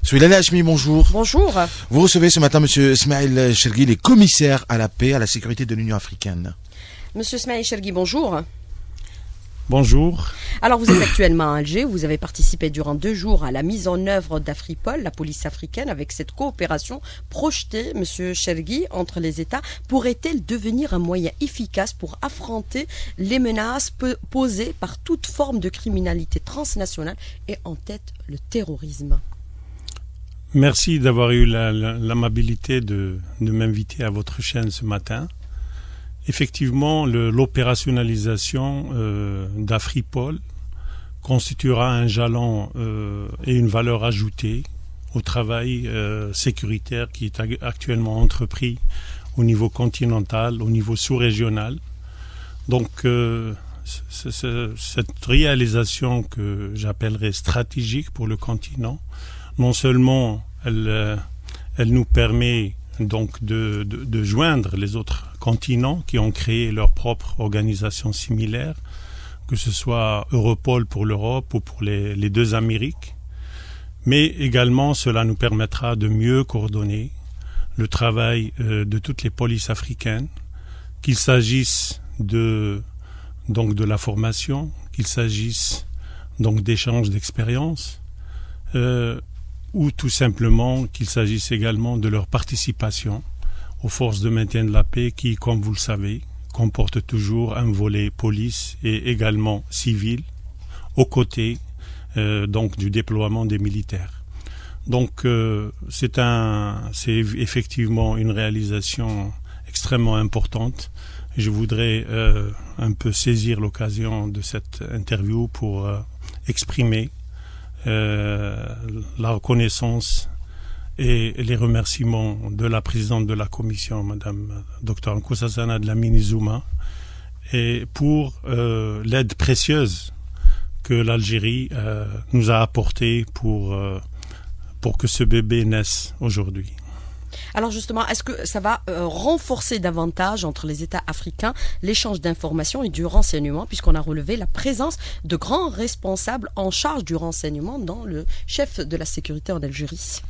Souleymane Hachmi, bonjour. Bonjour. Vous recevez ce matin M. Ismaël Chergui, les commissaires à la paix, à la sécurité de l'Union africaine. Monsieur Ismaël Chergui, bonjour. Bonjour. Alors vous êtes actuellement à Alger, vous avez participé durant 2 jours à la mise en œuvre d'Afripol, la police africaine, avec cette coopération projetée, Monsieur Chergui, entre les États. Pourrait-elle devenir un moyen efficace pour affronter les menaces posées par toute forme de criminalité transnationale et en tête le terrorisme? Merci d'avoir eu l'amabilité de m'inviter à votre chaîne ce matin. Effectivement, l'opérationnalisation d'Afripol constituera un jalon et une valeur ajoutée au travail sécuritaire qui est actuellement entrepris au niveau continental, au niveau sous-régional. Donc, cette réalisation que j'appellerais stratégique pour le continent, non seulement elle nous permet donc de joindre les autres continents qui ont créé leur propre organisation similaire, que ce soit Europol pour l'Europe ou pour les 2 Amériques, mais également cela nous permettra de mieux coordonner le travail de toutes les polices africaines, qu'il s'agisse de la formation, qu'il s'agisse donc d'échanges d'expériences, ou tout simplement qu'il s'agisse également de leur participation aux forces de maintien de la paix qui, comme vous le savez, comportent toujours un volet police et également civil aux côtés donc du déploiement des militaires. Donc c'est effectivement une réalisation extrêmement importante. Je voudrais un peu saisir l'occasion de cette interview pour exprimer la reconnaissance et les remerciements de la présidente de la commission, Madame Dr Nkosazana Dlamini Zuma, et pour l'aide précieuse que l'Algérie nous a apportée pour que ce bébé naisse aujourd'hui. Alors justement, est-ce que ça va renforcer davantage entre les États africains l'échange d'informations et du renseignement, puisqu'on a relevé la présence de grands responsables en charge du renseignement dans le chef de la sécurité en Algérie?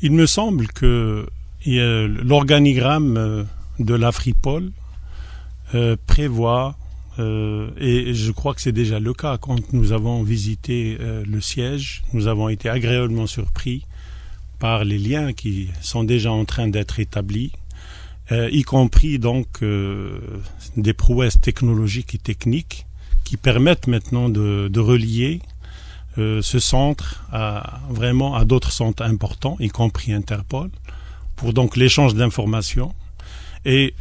Il me semble que l'organigramme de l'Afripol prévoit, et je crois que c'est déjà le cas, quand nous avons visité le siège, nous avons été agréablement surpris par les liens qui sont déjà en train d'être établis, y compris donc des prouesses technologiques et techniques qui permettent maintenant de relier ce centre vraiment à d'autres centres importants, y compris Interpol, pour donc l'échange d'informations. Et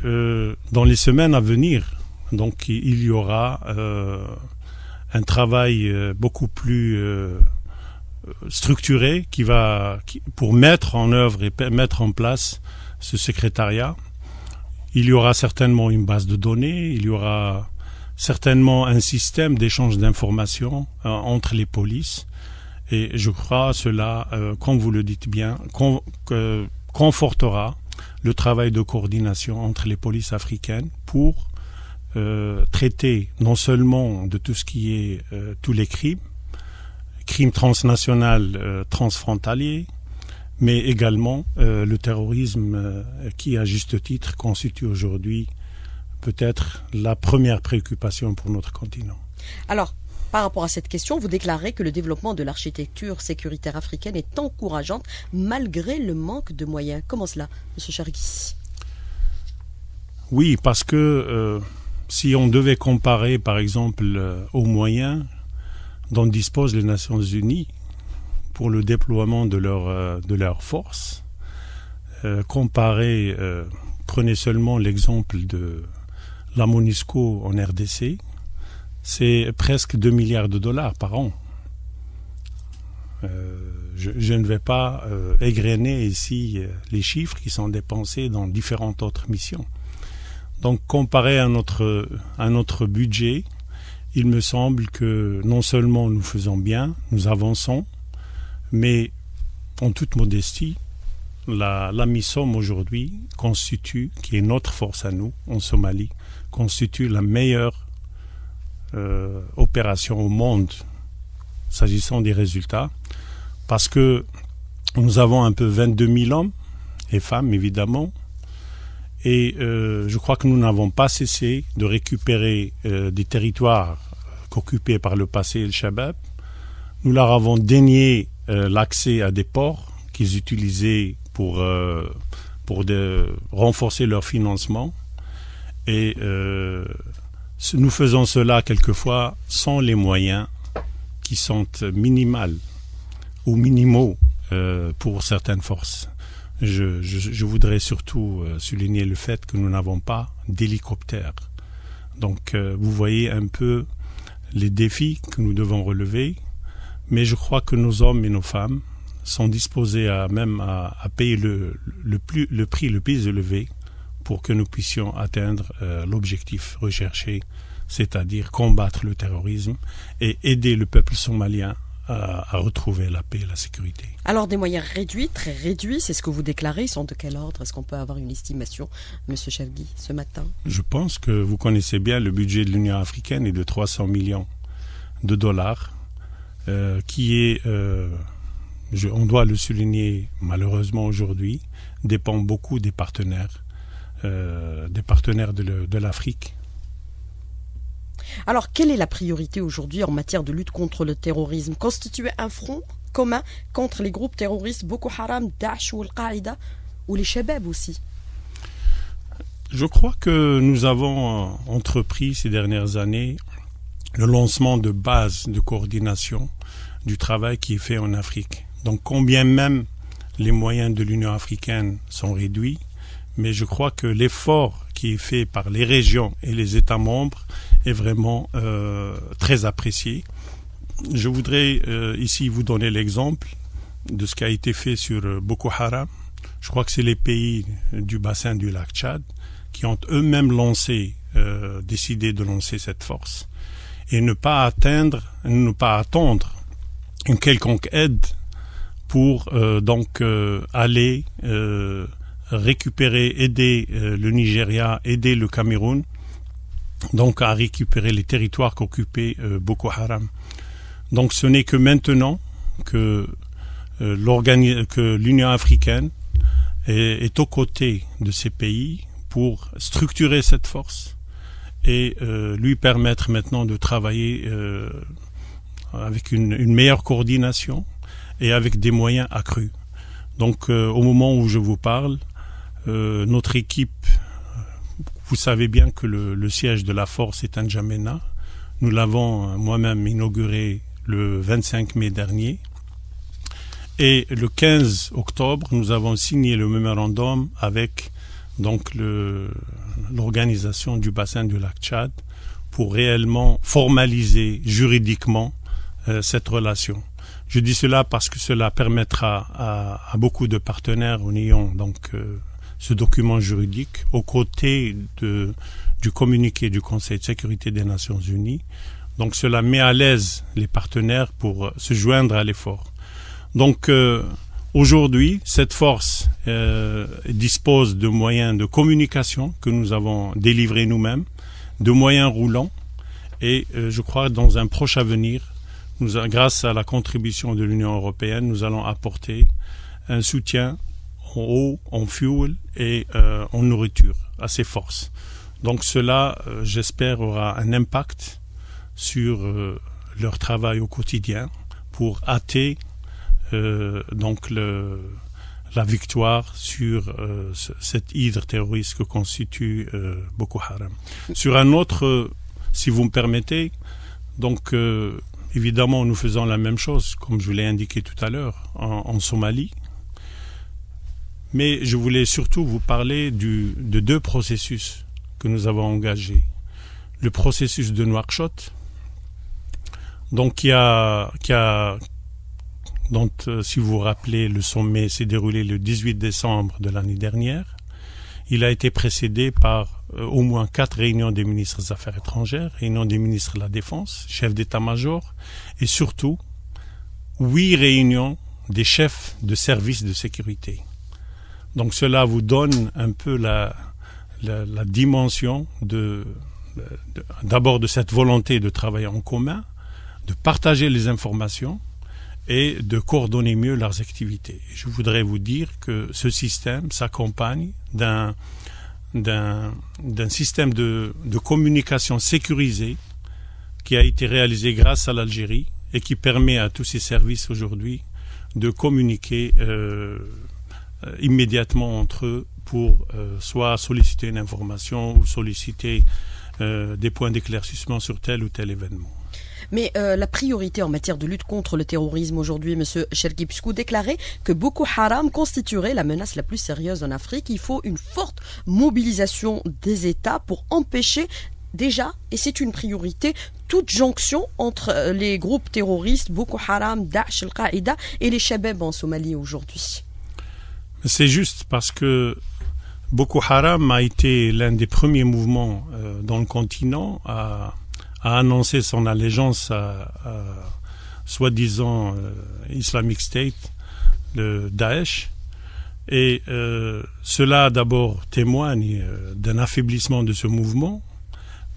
dans les semaines à venir, donc il y aura un travail beaucoup plus structuré pour mettre en œuvre et mettre en place ce secrétariat. Il y aura certainement une base de données, il y aura certainement un système d'échange d'informations entre les polices, et je crois cela, comme vous le dites bien, confortera le travail de coordination entre les polices africaines pour traiter non seulement de tout ce qui est tous les crimes transnationaux, transfrontaliers, mais également le terrorisme qui, à juste titre, constitue aujourd'hui peut-être la première préoccupation pour notre continent. Alors, par rapport à cette question, vous déclarez que le développement de l'architecture sécuritaire africaine est encourageante malgré le manque de moyens. Comment cela, M. Chergui? Oui, parce que si on devait comparer, par exemple, aux moyens dont disposent les Nations Unies pour le déploiement de leurs forces, prenez seulement l'exemple de la MONUSCO en RDC, c'est presque 2 milliards de dollars par an. Je ne vais pas égrener ici les chiffres qui sont dépensés dans différentes autres missions. Donc, comparé à notre budget, il me semble que non seulement nous faisons bien, nous avançons, mais en toute modestie, la MISOM aujourd'hui qui est notre force à nous, en Somalie, constitue la meilleure opération au monde, s'agissant des résultats. parce que nous avons un peu 22 000 hommes et femmes, évidemment, et je crois que nous n'avons pas cessé de récupérer des territoires qu'occupaient par le passé le Shabab. Nous leur avons dénié l'accès à des ports qu'ils utilisaient pour renforcer leur financement. Et nous faisons cela quelquefois sans les moyens qui sont minimales ou minimaux pour certaines forces. Je voudrais surtout souligner le fait que nous n'avons pas d'hélicoptères. Donc vous voyez un peu les défis que nous devons relever, mais je crois que nos hommes et nos femmes sont disposés à payer le prix le plus élevé pour que nous puissions atteindre l'objectif recherché, c'est-à-dire combattre le terrorisme et aider le peuple somalien à retrouver la paix et la sécurité. Alors des moyens réduits, très réduits, c'est ce que vous déclarez, ils sont de quel ordre? Est-ce qu'on peut avoir une estimation, M. Chergui, ce matin? Je pense que vous connaissez bien le budget de l'Union africaine est de 300 millions de dollars, qui est, on doit le souligner malheureusement aujourd'hui, dépend beaucoup des partenaires de l'Afrique. Alors, quelle est la priorité aujourd'hui en matière de lutte contre le terrorisme? Constituer un front commun contre les groupes terroristes Boko Haram, Daesh ou Al-Qaïda, ou les Shabab aussi? Je crois que nous avons entrepris ces dernières années le lancement de bases de coordination du travail qui est fait en Afrique. Donc, combien même les moyens de l'Union africaine sont réduits, mais je crois que l'effort qui est fait par les régions et les États membres est vraiment très apprécié. Je voudrais ici vous donner l'exemple de ce qui a été fait sur Boko Haram. Je crois que c'est les pays du bassin du lac Tchad qui ont eux-mêmes décidé de lancer cette force et ne pas attendre une quelconque aide pour aller aider le Nigeria, aider le Cameroun, donc à récupérer les territoires qu'occupait Boko Haram. Donc ce n'est que maintenant que l'Union africaine est aux côtés de ces pays pour structurer cette force et lui permettre maintenant de travailler avec une meilleure coordination et avec des moyens accrus. Donc au moment où je vous parle, notre équipe, vous savez bien que le siège de la force est à N'Djamena. Nous l'avons moi-même inauguré le 25 mai dernier. Et le 15 octobre, nous avons signé le mémorandum avec donc l'organisation du bassin du lac Tchad pour réellement formaliser juridiquement cette relation. Je dis cela parce que cela permettra à beaucoup de partenaires, en ayant donc ce document juridique aux côtés du communiqué du Conseil de sécurité des Nations Unies. Donc cela met à l'aise les partenaires pour se joindre à l'effort. Donc aujourd'hui, cette force dispose de moyens de communication que nous avons délivrés nous-mêmes, de moyens roulants, et je crois que dans un proche avenir, grâce à la contribution de l'Union européenne, nous allons apporter un soutien en eau, en fuel et en nourriture à ces forces. Donc cela, j'espère, aura un impact sur leur travail au quotidien pour hâter la victoire sur cette hydre terroriste que constitue Boko Haram. Sur un autre, si vous me permettez, donc évidemment nous faisons la même chose, comme je vous l'ai indiqué tout à l'heure, en Somalie. Mais je voulais surtout vous parler de deux processus que nous avons engagés. Le processus de Nouakchott, donc dont, si vous vous rappelez, le sommet s'est déroulé le 18 décembre de l'année dernière. Il a été précédé par au moins 4 réunions des ministres des Affaires étrangères, réunions des ministres de la Défense, chefs d'état-major, et surtout 8 réunions des chefs de services de sécurité. Donc cela vous donne un peu la dimension d'abord de cette volonté de travailler en commun, de partager les informations et de coordonner mieux leurs activités. Je voudrais vous dire que ce système s'accompagne d'un système de communication sécurisé qui a été réalisé grâce à l'Algérie et qui permet à tous ces services aujourd'hui de communiquer immédiatement entre eux pour soit solliciter une information ou solliciter des points d'éclaircissement sur tel ou tel événement. Mais la priorité en matière de lutte contre le terrorisme aujourd'hui, M. Chergui, puisque vous déclarez que Boko Haram constituerait la menace la plus sérieuse en Afrique, il faut une forte mobilisation des États pour empêcher déjà, et c'est une priorité, toute jonction entre les groupes terroristes Boko Haram, Daesh, Al-Qaïda et les Shabab en Somalie aujourd'hui. C'est juste parce que Boko Haram a été l'un des premiers mouvements dans le continent à annoncer son allégeance à soi-disant Islamic State, le Daesh. Et cela d'abord témoigne d'un affaiblissement de ce mouvement,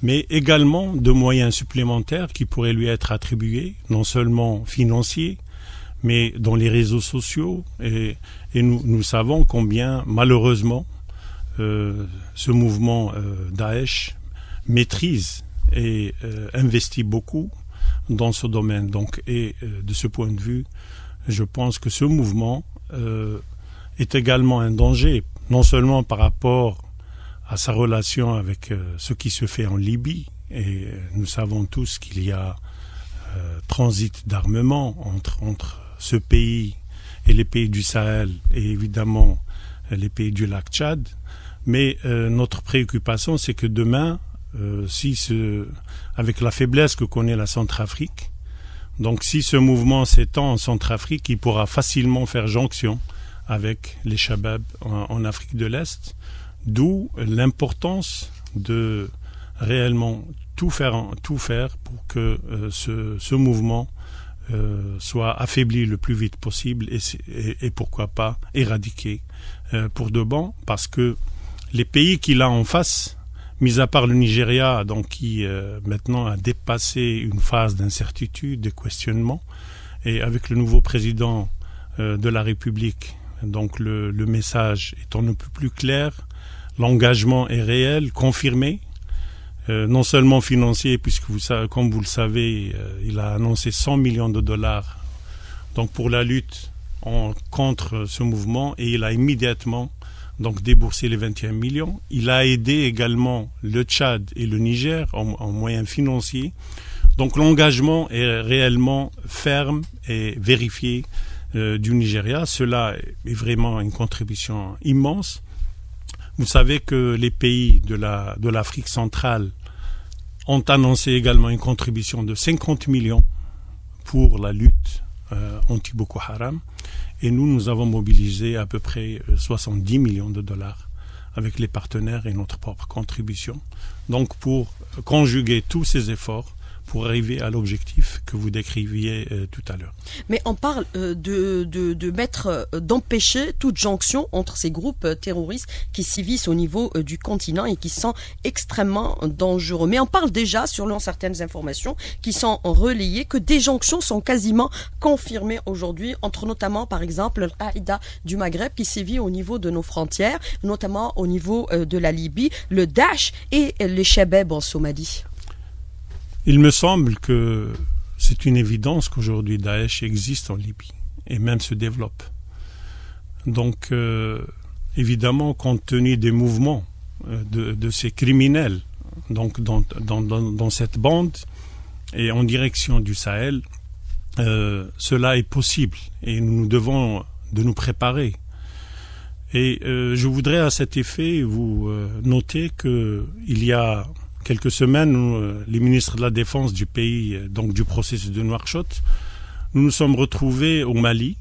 mais également de moyens supplémentaires qui pourraient lui être attribués, non seulement financiers, mais dans les réseaux sociaux. Et nous savons combien, malheureusement, ce mouvement Daesh maîtrise et investit beaucoup dans ce domaine. Donc, de ce point de vue, je pense que ce mouvement est également un danger, non seulement par rapport à sa relation avec ce qui se fait en Libye, et nous savons tous qu'il y a transit d'armement entre ce pays et les pays du Sahel et évidemment les pays du lac Tchad, mais notre préoccupation c'est que demain, avec la faiblesse que connaît la Centrafrique, donc si ce mouvement s'étend en Centrafrique, il pourra facilement faire jonction avec les Shabab en Afrique de l'Est, d'où l'importance de réellement tout faire pour que ce mouvement soit affaibli le plus vite possible et pourquoi pas éradiqué pour de bon, parce que les pays qu'il a en face, mis à part le Nigeria, donc qui maintenant a dépassé une phase d'incertitude, de questionnement, et avec le nouveau président de la République, donc le message est on ne peut plus clair, l'engagement est réel, confirmé, non seulement financier, puisque comme vous le savez, il a annoncé 100 millions de dollars donc pour la lutte contre ce mouvement, et il a immédiatement donc déboursé les 21 millions. Il a aidé également le Tchad et le Niger en moyens financiers. Donc l'engagement est réellement ferme et vérifié du Nigeria. Cela est vraiment une contribution immense. Vous savez que les pays de l'Afrique centrale ont annoncé également une contribution de 50 millions pour la lutte anti-Boko Haram. Et nous avons mobilisé à peu près 70 millions de dollars avec les partenaires et notre propre contribution. Donc pour conjuguer tous ces efforts pour arriver à l'objectif que vous décriviez tout à l'heure. Mais on parle d'empêcher toute jonction entre ces groupes terroristes qui sévissent au niveau du continent et qui sont extrêmement dangereux. Mais on parle déjà, selon certaines informations qui sont relayées, que des jonctions sont quasiment confirmées aujourd'hui entre notamment, par exemple, Al-Qaïda du Maghreb qui sévit au niveau de nos frontières, notamment au niveau de la Libye, le Daesh et les Shabab en Somalie. Il me semble que c'est une évidence qu'aujourd'hui Daesh existe en Libye et même se développe. Donc, évidemment, compte tenu des mouvements de ces criminels donc dans cette bande et en direction du Sahel, cela est possible et nous devons de nous préparer. Et je voudrais à cet effet vous noter qu'il y a quelques semaines, les ministres de la Défense du pays, donc du processus de Nouakchott, nous nous sommes retrouvés au Mali.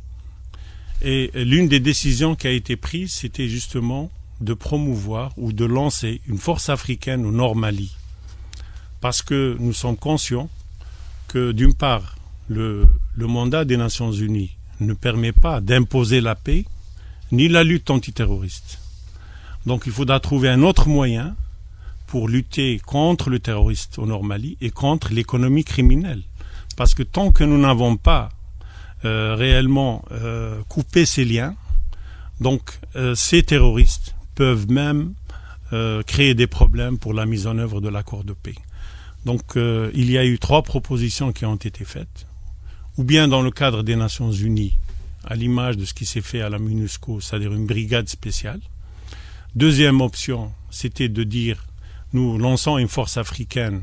Et l'une des décisions qui a été prise, c'était justement de promouvoir ou de lancer une force africaine au Nord Mali. Parce que nous sommes conscients que, d'une part, le mandat des Nations Unies ne permet pas d'imposer la paix ni la lutte antiterroriste. Donc il faudra trouver un autre moyen pour lutter contre le terroriste au Nord Mali et contre l'économie criminelle. Parce que tant que nous n'avons pas réellement couper ces liens. Donc ces terroristes peuvent même créer des problèmes pour la mise en œuvre de l'accord de paix. Donc il y a eu 3 propositions qui ont été faites, ou bien dans le cadre des Nations Unies, à l'image de ce qui s'est fait à la MINUSCO, c'est-à-dire une brigade spéciale. Deuxième option, c'était de dire nous lançons une force africaine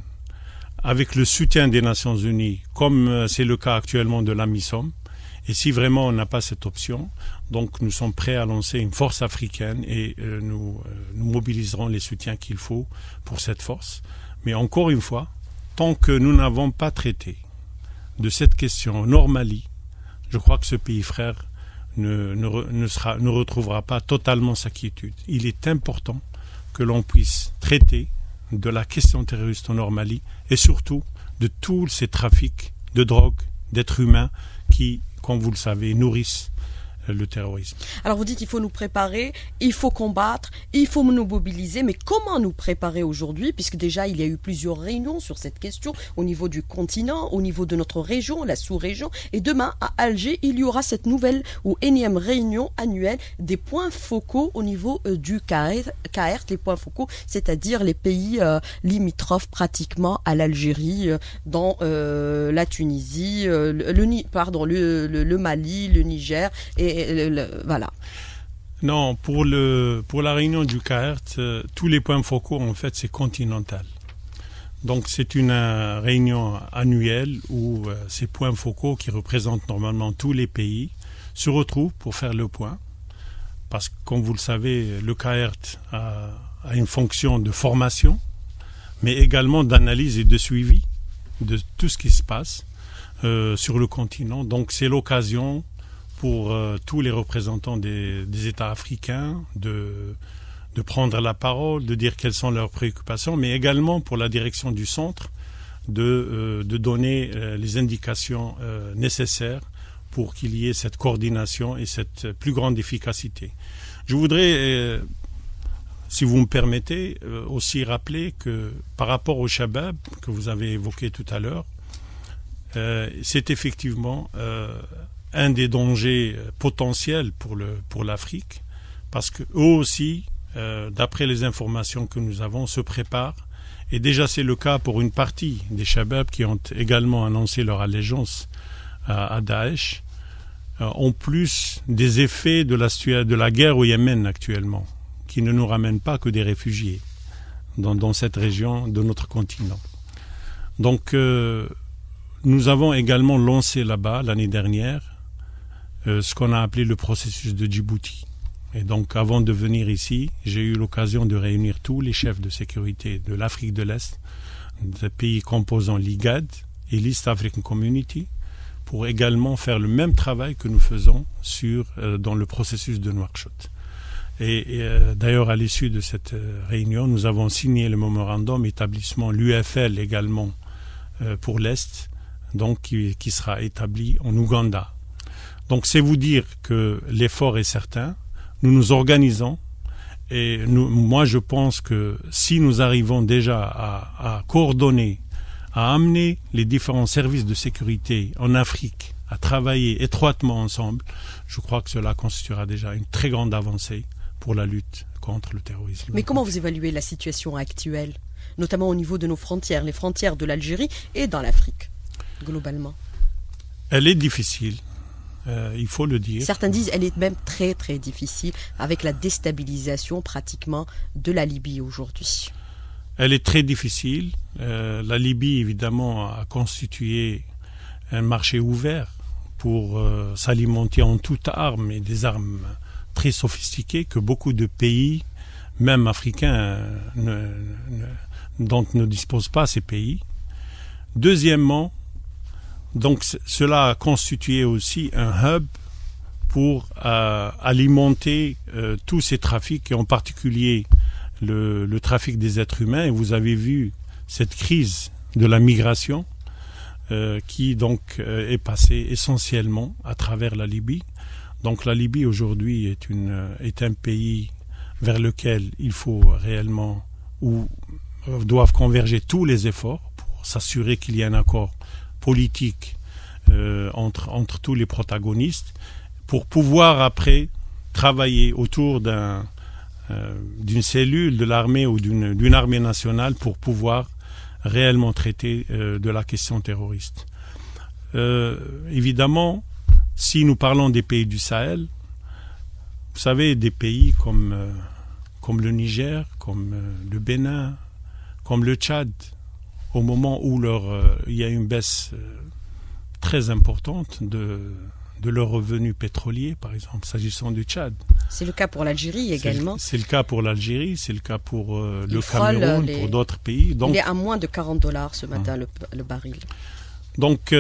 avec le soutien des Nations Unies, comme c'est le cas actuellement de l'AMISOM. Et si vraiment on n'a pas cette option, donc nous sommes prêts à lancer une force africaine et nous mobiliserons les soutiens qu'il faut pour cette force. Mais encore une fois, tant que nous n'avons pas traité de cette question au Mali, je crois que ce pays frère ne retrouvera pas totalement sa quiétude. Il est important que l'on puisse traiter de la question terroriste au Mali et surtout de tous ces trafics de drogue, d'êtres humains qui, comme vous le savez, nourrissent le terrorisme. Alors vous dites il faut nous préparer, il faut combattre, il faut nous mobiliser, mais comment nous préparer aujourd'hui, puisque déjà il y a eu plusieurs réunions sur cette question au niveau du continent, au niveau de notre région, la sous-région, et demain à Alger il y aura cette nouvelle ou énième réunion annuelle des points focaux au niveau du CAERT, les points focaux, c'est-à-dire les pays limitrophes pratiquement à l'Algérie, dans la Tunisie, le Mali, le Niger et voilà. Non, pour la réunion du CAERT, tous les points focaux, en fait, c'est continental. Donc, c'est une réunion annuelle où ces points focaux, qui représentent normalement tous les pays, se retrouvent pour faire le point. Parce que, comme vous le savez, le CAERT a une fonction de formation, mais également d'analyse et de suivi de tout ce qui se passe sur le continent. Donc, c'est l'occasion pour tous les représentants des États africains de prendre la parole, de dire quelles sont leurs préoccupations, mais également pour la direction du centre de donner les indications nécessaires pour qu'il y ait cette coordination et cette plus grande efficacité. Je voudrais, si vous me permettez, aussi rappeler que par rapport au Shabab que vous avez évoqué tout à l'heure, c'est effectivement un des dangers potentiels pour l'Afrique, parce qu'eux aussi, d'après les informations que nous avons, se préparent. Et déjà c'est le cas pour une partie des Shabab qui ont également annoncé leur allégeance à Daesh, en plus des effets de la guerre au Yémen actuellement, qui ne nous ramènent pas que des réfugiés dans cette région de notre continent. Donc nous avons également lancé là-bas l'année dernière ce qu'on a appelé le processus de Djibouti. Et donc, avant de venir ici, j'ai eu l'occasion de réunir tous les chefs de sécurité de l'Afrique de l'Est, des pays composant l'IGAD et l'East African Community, pour également faire le même travail que nous faisons dans le processus de Nouakchott. Et d'ailleurs, à l'issue de cette réunion, nous avons signé le mémorandum établissement l'UFL également pour l'Est, donc qui sera établi en Ouganda. Donc c'est vous dire que l'effort est certain, nous nous organisons et moi je pense que si nous arrivons déjà à coordonner, à amener les différents services de sécurité en Afrique à travailler étroitement ensemble, je crois que cela constituera déjà une très grande avancée pour la lutte contre le terrorisme. Mais comment vous évaluez la situation actuelle, notamment au niveau de nos frontières, les frontières de l'Algérie et dans l'Afrique, globalement? Elle est difficile. Il faut le dire. Certains disent qu'elle est même très très difficile avec la déstabilisation pratiquement de la Libye aujourd'hui. Elle est très difficile. La Libye évidemment a constitué un marché ouvert pour s'alimenter en toutes armes et des armes très sophistiquées que beaucoup de pays, même africains, dont ne disposent pas ces pays. Deuxièmement, donc cela a constitué aussi un hub pour alimenter tous ces trafics, et en particulier le trafic des êtres humains. Et vous avez vu cette crise de la migration qui donc est passée essentiellement à travers la Libye. Donc la Libye aujourd'hui est un pays vers lequel il faut réellement, où doivent converger tous les efforts pour s'assurer qu'il y a un accord politique entre tous les protagonistes pour pouvoir après travailler autour d'une cellule de l'armée ou d'une armée nationale pour pouvoir réellement traiter de la question terroriste. Évidemment, si nous parlons des pays du Sahel, vous savez, des pays comme le Niger, comme le Bénin, comme le Tchad, au moment où il y a une baisse très importante de leurs revenus pétroliers, par exemple, s'agissant du Tchad. C'est le cas pour l'Algérie également. C'est le cas pour l'Algérie, c'est le cas pour le Cameroun, pour d'autres pays. Donc, il est à moins de $40 ce matin, le baril. Donc,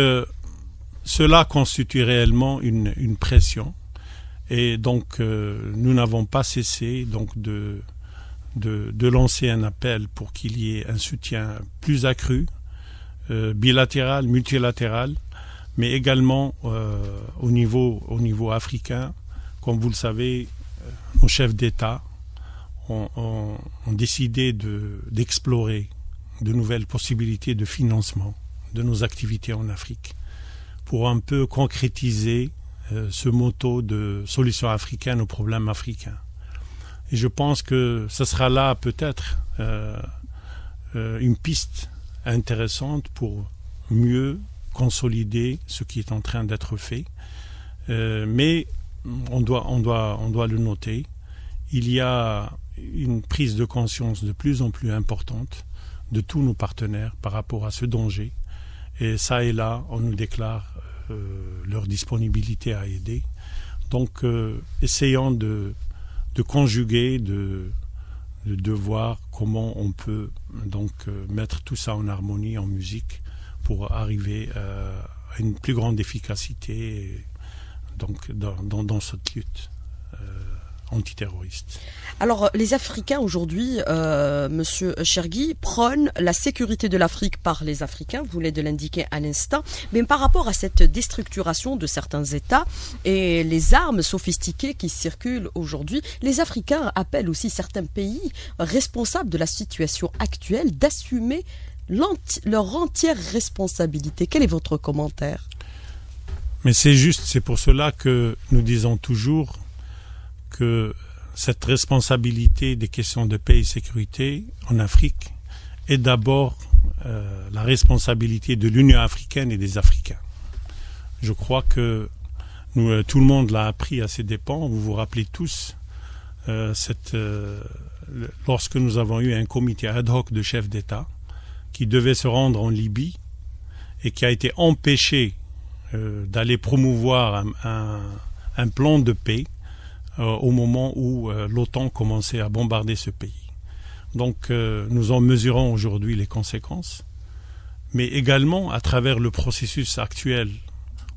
cela constitue réellement une pression. Et donc, nous n'avons pas cessé donc, de lancer un appel pour qu'il y ait un soutien plus accru, bilatéral, multilatéral, mais également au niveau africain. Comme vous le savez, nos chefs d'État ont décidé d'explorer de nouvelles possibilités de financement de nos activités en Afrique pour un peu concrétiser ce motto de solution africaine aux problèmes africains. Et je pense que ce sera là peut-être une piste intéressante pour mieux consolider ce qui est en train d'être fait. Mais on doit le noter. Il y a une prise de conscience de plus en plus importante de tous nos partenaires par rapport à ce danger. Et ça et là, on nous déclare leur disponibilité à aider. Donc, essayons de conjuguer, de voir comment on peut donc mettre tout ça en harmonie, en musique, pour arriver à une plus grande efficacité donc, dans cette lutte antiterroriste. Alors, les Africains aujourd'hui, Monsieur Chergui, prônent la sécurité de l'Afrique par les Africains, vous venez de l'indiquer à l'instant, mais par rapport à cette déstructuration de certains États et les armes sophistiquées qui circulent aujourd'hui, les Africains appellent aussi certains pays responsables de la situation actuelle d'assumer leur entière responsabilité. Quel est votre commentaire? Mais c'est juste, c'est pour cela que nous disons toujours que cette responsabilité des questions de paix et sécurité en Afrique est d'abord la responsabilité de l'Union africaine et des Africains. Je crois que tout le monde l'a appris à ses dépens. Vous vous rappelez tous, lorsque nous avons eu un comité ad hoc de chefs d'État qui devait se rendre en Libye et qui a été empêché d'aller promouvoir un plan de paix au moment où l'OTAN commençait à bombarder ce pays. Donc nous en mesurons aujourd'hui les conséquences, mais également à travers le processus actuel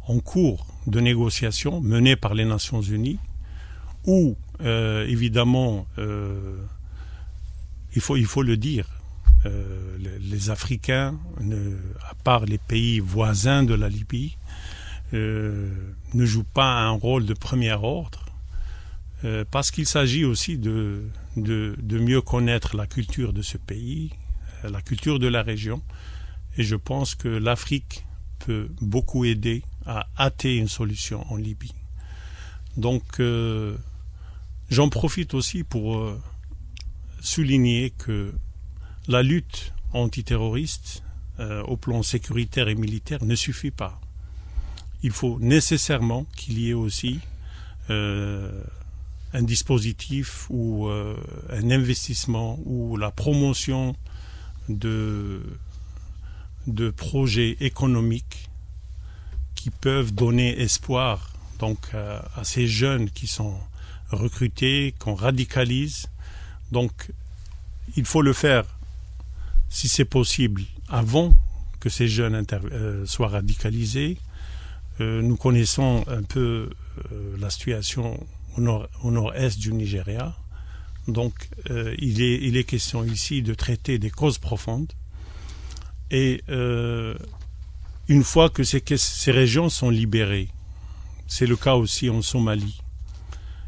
en cours de négociation mené par les Nations Unies, où évidemment, il faut le dire, les Africains, à part les pays voisins de la Libye, ne jouent pas un rôle de premier ordre, parce qu'il s'agit aussi de mieux connaître la culture de ce pays, la culture de la région, et je pense que l'Afrique peut beaucoup aider à hâter une solution en Libye. Donc, j'en profite aussi pour souligner que la lutte antiterroriste au plan sécuritaire et militaire ne suffit pas. Il faut nécessairement qu'il y ait aussi un dispositif ou un investissement ou la promotion de projets économiques qui peuvent donner espoir donc à ces jeunes qui sont recrutés, qu'on radicalise. Donc il faut le faire, si c'est possible, avant que ces jeunes soient radicalisés. Nous connaissons un peu la situation au nord-est du Nigeria. Donc, il est question ici de traiter des causes profondes. Et une fois que ces régions sont libérées, c'est le cas aussi en Somalie,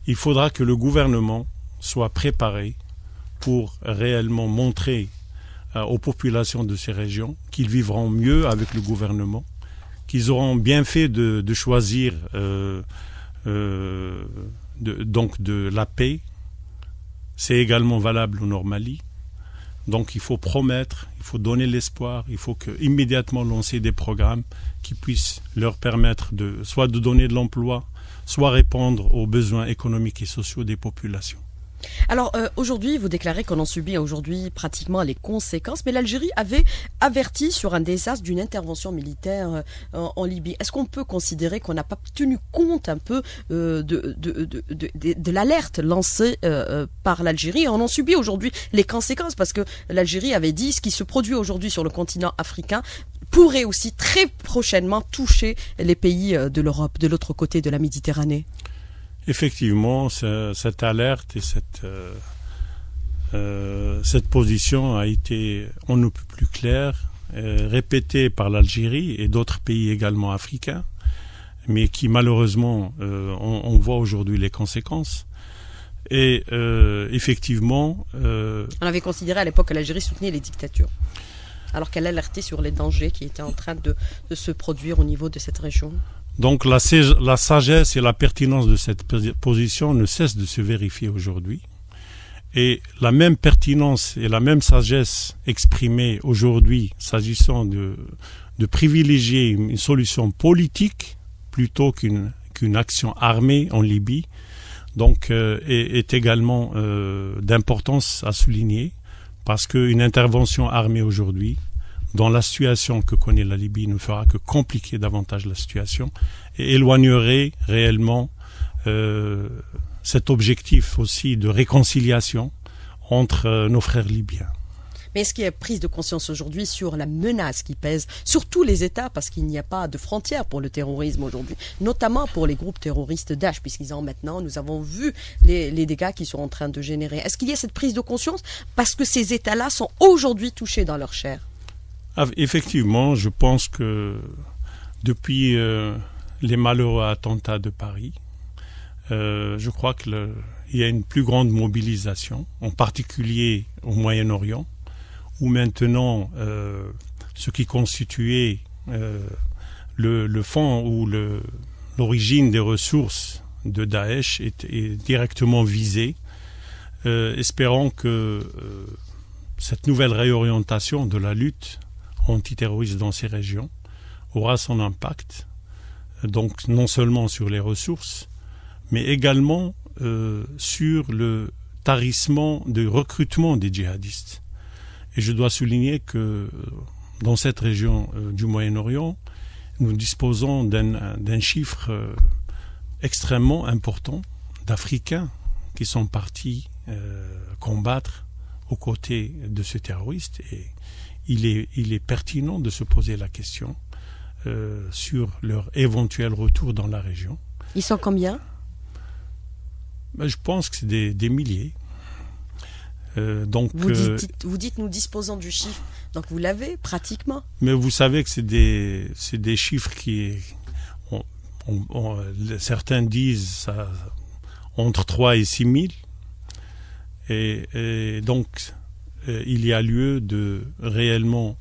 il faudra que le gouvernement soit préparé pour réellement montrer aux populations de ces régions qu'ils vivront mieux avec le gouvernement, qu'ils auront bien fait de choisir donc de la paix. C'est également valable au Nord Mali. Donc il faut promettre, il faut donner l'espoir, il faut immédiatement lancer des programmes qui puissent leur permettre soit de donner de l'emploi, soit répondre aux besoins économiques et sociaux des populations. Alors aujourd'hui, vous déclarez qu'on en subit aujourd'hui pratiquement les conséquences, mais l'Algérie avait averti sur un désastre d'une intervention militaire en Libye. Est-ce qu'on peut considérer qu'on n'a pas tenu compte un peu de l'alerte lancée par l'Algérie? On en subit aujourd'hui les conséquences parce que l'Algérie avait dit ce qui se produit aujourd'hui sur le continent africain pourrait aussi très prochainement toucher les pays de l'Europe, de l'autre côté de la Méditerranée. Effectivement, cette alerte et cette position a été on ne peut plus claire, répétée par l'Algérie et d'autres pays également africains, mais qui malheureusement, on voit aujourd'hui les conséquences. Et effectivement... On avait considéré à l'époque que l'Algérie soutenait les dictatures, alors qu'elle alertait sur les dangers qui étaient en train de se produire au niveau de cette région. Donc la sagesse et la pertinence de cette position ne cessent de se vérifier aujourd'hui. Et la même pertinence et la même sagesse exprimée aujourd'hui s'agissant de privilégier une solution politique plutôt qu'une action armée en Libye, donc est également d'importance à souligner, parce qu'une intervention armée aujourd'hui, dans la situation que connaît la Libye, ne fera que compliquer davantage la situation et éloignerait réellement cet objectif aussi de réconciliation entre nos frères libyens. Mais est-ce qu'il y a prise de conscience aujourd'hui sur la menace qui pèse sur tous les États, parce qu'il n'y a pas de frontières pour le terrorisme aujourd'hui, notamment pour les groupes terroristes Daesh, puisqu'ils ont maintenant, nous avons vu les dégâts qu'ils sont en train de générer. Est-ce qu'il y a cette prise de conscience parce que ces États-là sont aujourd'hui touchés dans leur chair? Effectivement, je pense que depuis les malheureux attentats de Paris, je crois qu'il y a une plus grande mobilisation, en particulier au Moyen-Orient, où maintenant ce qui constituait le fond ou l'origine des ressources de Daesh est directement visé. Espérons que cette nouvelle réorientation de la lutte antiterroriste dans ces régions aura son impact, donc non seulement sur les ressources, mais également sur le tarissement de recrutement des djihadistes. Et je dois souligner que dans cette région du Moyen-Orient, nous disposons d'un chiffre extrêmement important d'Africains qui sont partis combattre aux côtés de ce terroriste. Et il est pertinent de se poser la question sur leur éventuel retour dans la région. Ils sont combien? Je pense que c'est des milliers. Donc, vous dites nous disposons du chiffre, donc vous l'avez pratiquement. Mais vous savez que c'est des chiffres qui... certains disent ça, entre 3 et 6 000. Et donc, il y a lieu de réellement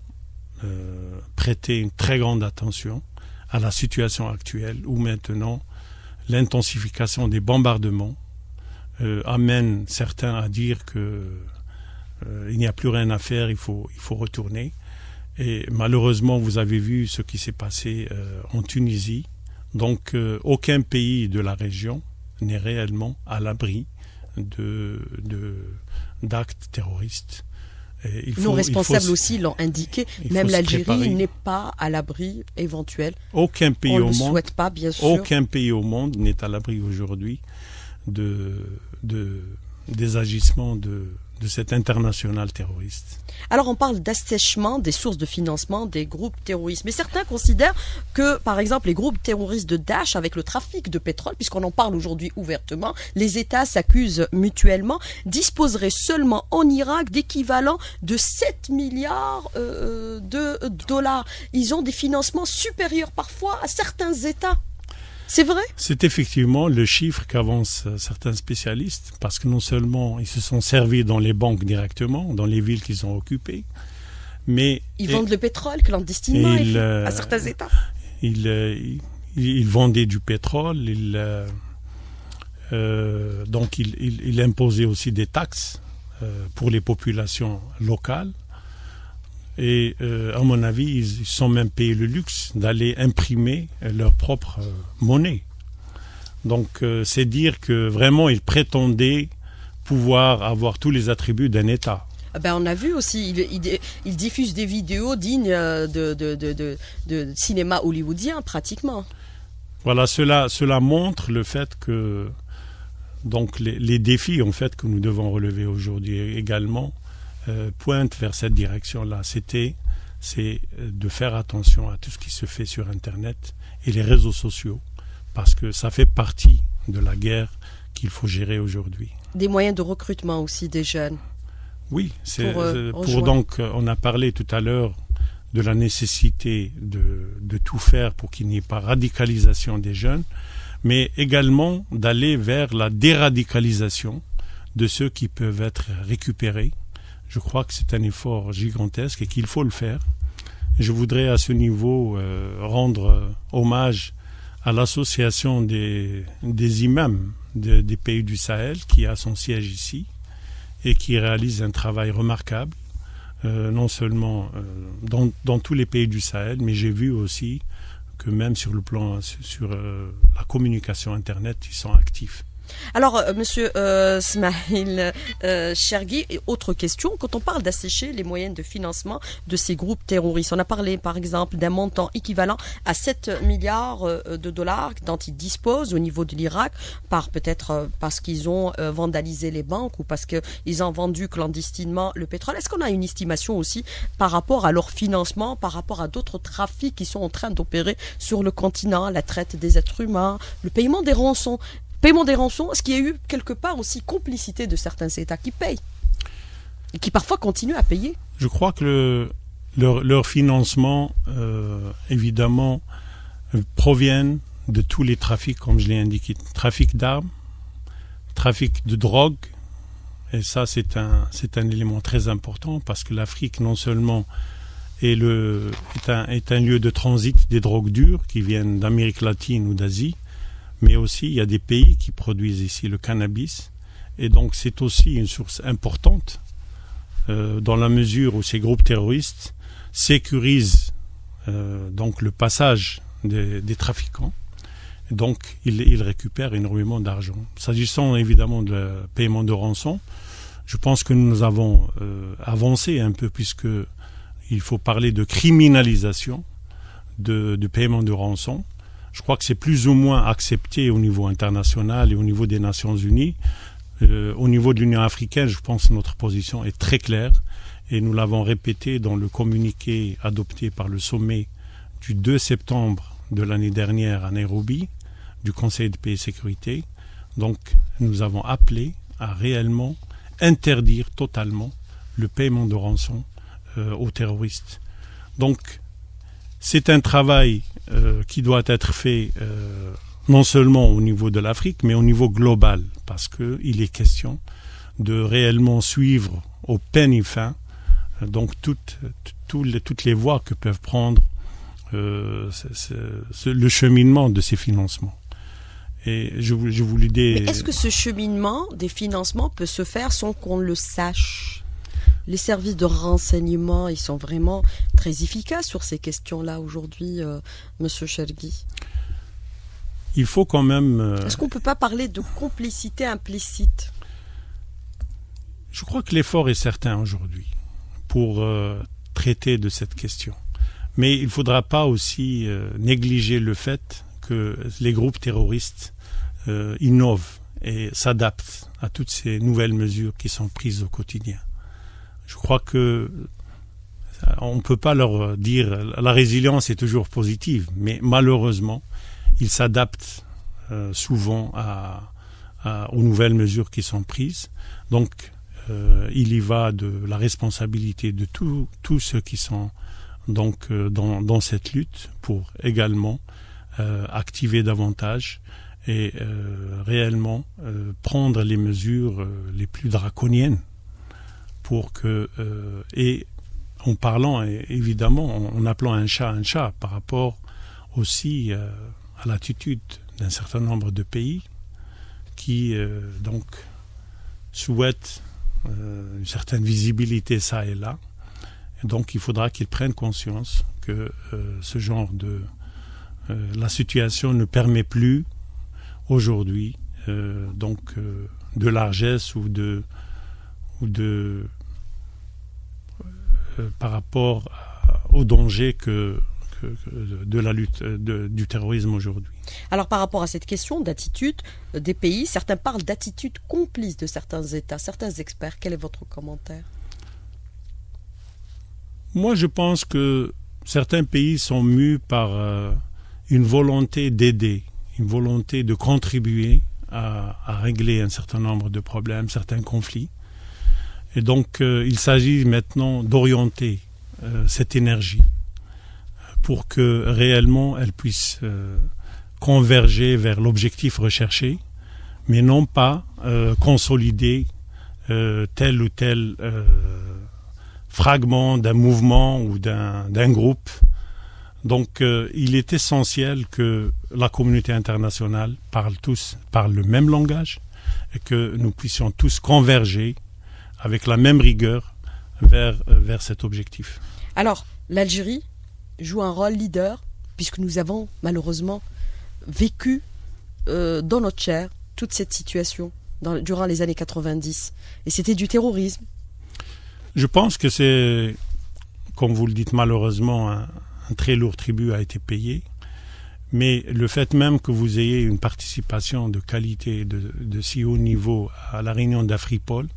prêter une très grande attention à la situation actuelle où maintenant l'intensification des bombardements amène certains à dire que il n'y a plus rien à faire, il faut retourner. Et malheureusement, vous avez vu ce qui s'est passé en Tunisie. Donc, aucun pays de la région n'est réellement à l'abri d'actes terroristes. Nos responsables aussi l'ont indiqué. Même l'Algérie n'est pas à l'abri éventuel. Aucun pays On ne le souhaite pas, bien sûr. Aucun pays au monde n'est à l'abri aujourd'hui des agissements de cette internationale terroriste. Alors on parle d'assèchement des sources de financement des groupes terroristes. Mais certains considèrent que, par exemple, les groupes terroristes de Daesh, avec le trafic de pétrole, puisqu'on en parle aujourd'hui ouvertement, les États s'accusent mutuellement, disposeraient seulement en Irak d'équivalent de 7 milliards de dollars. Ils ont des financements supérieurs parfois à certains États. C'est vrai? C'est effectivement le chiffre qu'avancent certains spécialistes, parce que non seulement ils se sont servis dans les banques directement, dans les villes qu'ils ont occupées, mais... Ils vendent le pétrole clandestinement à certains États. il vendait du pétrole, donc il imposait aussi des taxes pour les populations locales. Et à mon avis, ils sont même payés le luxe d'aller imprimer leur propre monnaie. Donc c'est dire que vraiment ils prétendaient pouvoir avoir tous les attributs d'un État. On a vu aussi, il diffuse des vidéos dignes de cinéma hollywoodien pratiquement. Voilà, cela montre le fait que donc les défis en fait que nous devons relever aujourd'hui également pointent vers cette direction-là. C'est de faire attention à tout ce qui se fait sur Internet et les réseaux sociaux, parce que ça fait partie de la guerre qu'il faut gérer aujourd'hui. Des moyens de recrutement aussi des jeunes. Oui, donc on a parlé tout à l'heure de la nécessité de tout faire pour qu'il n'y ait pas radicalisation des jeunes, mais également d'aller vers la déradicalisation de ceux qui peuvent être récupérés. Je crois que c'est un effort gigantesque et qu'il faut le faire. Je voudrais à ce niveau rendre hommage à l'association des imams des pays du Sahel qui a son siège ici et qui réalise un travail remarquable, non seulement dans tous les pays du Sahel, mais j'ai vu aussi que même sur le plan, sur la communication Internet, ils sont actifs. Alors, monsieur Smaïl Chergui, autre question, quand on parle d'assécher les moyens de financement de ces groupes terroristes, on a parlé par exemple d'un montant équivalent à 7 milliards de dollars dont ils disposent au niveau de l'Irak, peut-être parce qu'ils ont vandalisé les banques ou parce qu'ils ont vendu clandestinement le pétrole. Est-ce qu'on a une estimation aussi par rapport à leur financement, par rapport à d'autres trafics qui sont en train d'opérer sur le continent, la traite des êtres humains, le paiement des rançons? Est-ce qu'il y a eu quelque part aussi complicité de certains États qui payent et qui parfois continuent à payer? Je crois que leur financement, évidemment, proviennent de tous les trafics, comme je l'ai indiqué. Trafic d'armes, trafic de drogue, et ça c'est un élément très important parce que l'Afrique non seulement est un lieu de transit des drogues dures qui viennent d'Amérique latine ou d'Asie, mais aussi il y a des pays qui produisent ici le cannabis, et donc c'est aussi une source importante dans la mesure où ces groupes terroristes sécurisent donc le passage des trafiquants, et donc ils récupèrent énormément d'argent. S'agissant évidemment de paiement de rançon, je pense que nous avons avancé un peu, puisque il faut parler de criminalisation de paiement de rançon. Je crois que c'est plus ou moins accepté au niveau international et au niveau des Nations Unies. Au niveau de l'Union africaine, je pense que notre position est très claire et nous l'avons répété dans le communiqué adopté par le sommet du 2 septembre de l'année dernière à Nairobi du Conseil de paix et sécurité. Donc nous avons appelé à réellement interdire totalement le paiement de rançon aux terroristes. Donc c'est un travail qui doit être fait non seulement au niveau de l'Afrique, mais au niveau global, parce qu'il est question de réellement suivre au peigne fin donc toutes les voies que peuvent prendre le cheminement de ces financements. Et je voulais dire... Mais est-ce que ce cheminement des financements peut se faire sans qu'on le sache ? Les services de renseignement, ils sont vraiment très efficaces sur ces questions-là aujourd'hui, Monsieur Chergui. Il faut quand même... Est-ce qu'on ne peut pas parler de complicité implicite? Je crois que l'effort est certain aujourd'hui pour traiter de cette question. Mais il ne faudra pas aussi négliger le fait que les groupes terroristes innovent et s'adaptent à toutes ces nouvelles mesures qui sont prises au quotidien. Je crois que on ne peut pas leur dire la résilience est toujours positive, mais malheureusement, ils s'adaptent souvent aux nouvelles mesures qui sont prises. Donc, il y va de la responsabilité de tous ceux qui sont donc dans cette lutte pour également activer davantage et réellement prendre les mesures les plus draconiennes pour que et en parlant évidemment en appelant un chat par rapport aussi à l'attitude d'un certain nombre de pays qui donc souhaitent une certaine visibilité ça et là. Et donc il faudra qu'ils prennent conscience que ce genre de... la situation ne permet plus aujourd'hui de largesse ou de par rapport au danger de la lutte du terrorisme aujourd'hui. Alors par rapport à cette question d'attitude des pays, certains parlent d'attitude complice de certains États, certains experts. Quel est votre commentaire? Moi, je pense que certains pays sont mus par une volonté d'aider, une volonté de contribuer à régler un certain nombre de problèmes, certains conflits. Et donc, il s'agit maintenant d'orienter cette énergie pour que réellement elle puisse converger vers l'objectif recherché, mais non pas consolider tel ou tel fragment d'un mouvement ou d'un groupe. Donc il est essentiel que la communauté internationale parle le même langage et que nous puissions tous converger avec la même rigueur vers cet objectif. Alors, l'Algérie joue un rôle leader puisque nous avons malheureusement vécu dans notre chair toute cette situation durant les années 90. Et c'était du terrorisme. Je pense que c'est, comme vous le dites, malheureusement, un très lourd tribut a été payé. Mais le fait même que vous ayez une participation de qualité de si haut niveau à la réunion d'Afripol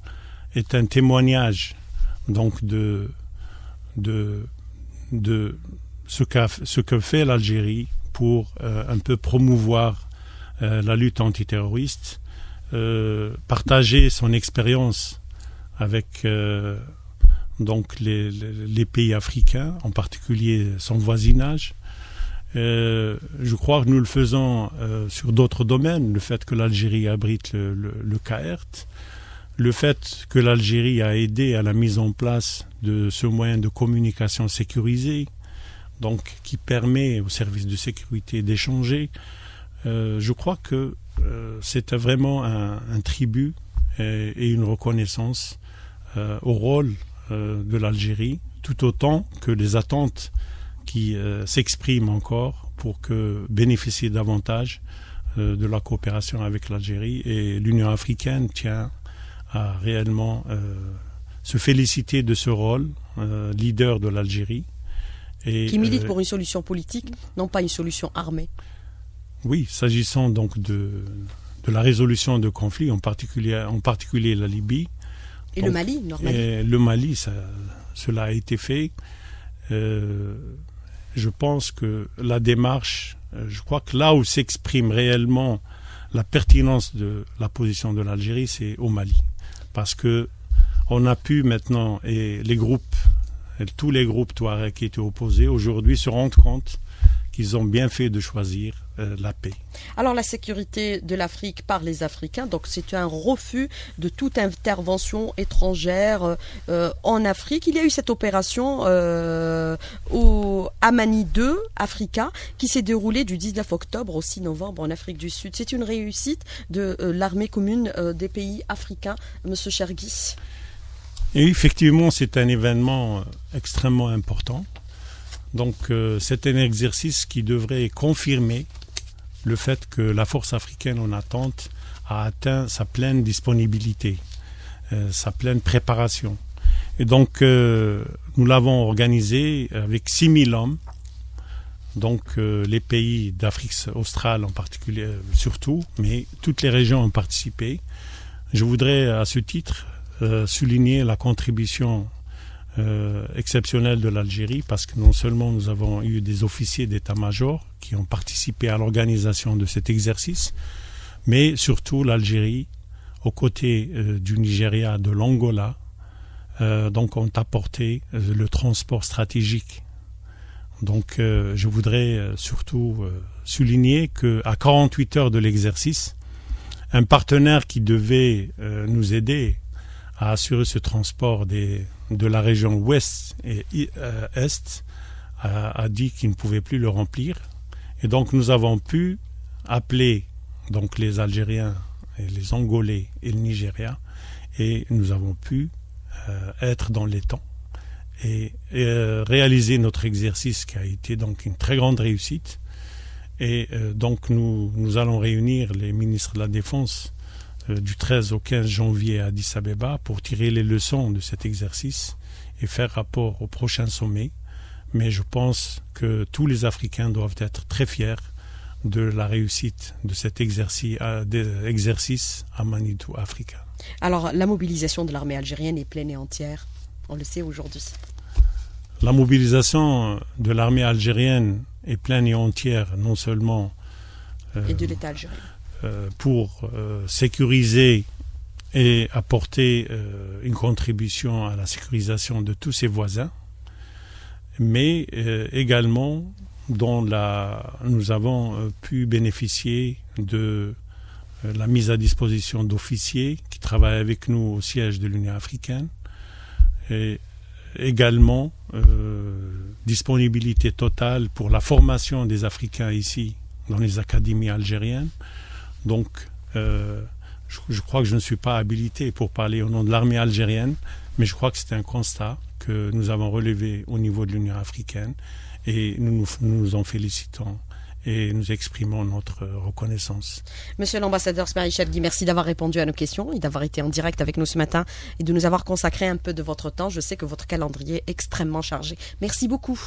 est un témoignage donc de ce que fait l'Algérie pour un peu promouvoir la lutte antiterroriste, partager son expérience avec donc les pays africains, en particulier son voisinage. Je crois que nous le faisons sur d'autres domaines, le fait que l'Algérie abrite le CAERT, le fait que l'Algérie a aidé à la mise en place de ce moyen de communication sécurisé, donc qui permet aux services de sécurité d'échanger. Je crois que c'est vraiment un tribut et une reconnaissance au rôle de l'Algérie, tout autant que les attentes qui s'expriment encore pour que bénéficier davantage de la coopération avec l'Algérie. Et l'Union africaine tient à réellement se féliciter de ce rôle leader de l'Algérie. Qui milite pour une solution politique, non pas une solution armée. Oui, s'agissant donc de la résolution de conflits, en particulier la Libye. Et donc, le Mali, normalement. Le Mali, cela a été fait. Je pense que la démarche, je crois que là où s'exprime réellement la pertinence de la position de l'Algérie, c'est au Mali. Parce que on a pu maintenant, et tous les groupes Touareg qui étaient opposés, aujourd'hui se rendent compte qu'ils ont bien fait de choisir la paix. Alors la sécurité de l'Afrique par les Africains, donc c'est un refus de toute intervention étrangère en Afrique. Il y a eu cette opération au Amani 2, Africa, qui s'est déroulée du 19 octobre au 6 novembre en Afrique du Sud. C'est une réussite de l'armée commune des pays africains, Monsieur Chergui. Et effectivement, c'est un événement extrêmement important. Donc c'est un exercice qui devrait confirmer le fait que la force africaine en attente a atteint sa pleine disponibilité, sa pleine préparation. Et donc nous l'avons organisé avec 6000 hommes, donc les pays d'Afrique australe en particulier surtout, mais toutes les régions ont participé. Je voudrais à ce titre souligner la contribution exceptionnelle de l'Algérie, parce que non seulement nous avons eu des officiers d'état-major qui ont participé à l'organisation de cet exercice, mais surtout l'Algérie, aux côtés du Nigeria, de l'Angola, donc ont apporté le transport stratégique. Donc je voudrais surtout souligner qu'à 48 heures de l'exercice, un partenaire qui devait nous aider à assurer ce transport de la région ouest et est a dit qu'il ne pouvait plus le remplir. Et donc nous avons pu appeler donc les Algériens et les Angolais et le Nigeria, et nous avons pu être dans les temps et réaliser notre exercice qui a été donc une très grande réussite. Et donc nous allons réunir les ministres de la Défense du 13 au 15 janvier à Addis Abeba pour tirer les leçons de cet exercice et faire rapport au prochain sommet. Mais je pense que tous les Africains doivent être très fiers de la réussite de cet exercice à Manitou, Africa. Alors, la mobilisation de l'armée algérienne est pleine et entière, on le sait aujourd'hui. La mobilisation de l'armée algérienne est pleine et entière, non seulement et de l'État algérien, pour sécuriser et apporter une contribution à la sécurisation de tous ses voisins, mais également nous avons pu bénéficier de la mise à disposition d'officiers qui travaillent avec nous au siège de l'Union africaine, et également disponibilité totale pour la formation des Africains ici dans les académies algériennes. Donc je crois que je ne suis pas habilité pour parler au nom de l'armée algérienne, mais je crois que c'est un constat que nous avons relevé au niveau de l'Union africaine, et nous nous en félicitons et nous exprimons notre reconnaissance. Monsieur l'ambassadeur Smail Chergui, merci d'avoir répondu à nos questions et d'avoir été en direct avec nous ce matin et de nous avoir consacré un peu de votre temps. Je sais que votre calendrier est extrêmement chargé. Merci beaucoup.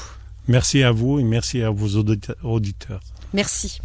Merci à vous et merci à vos auditeurs. Merci.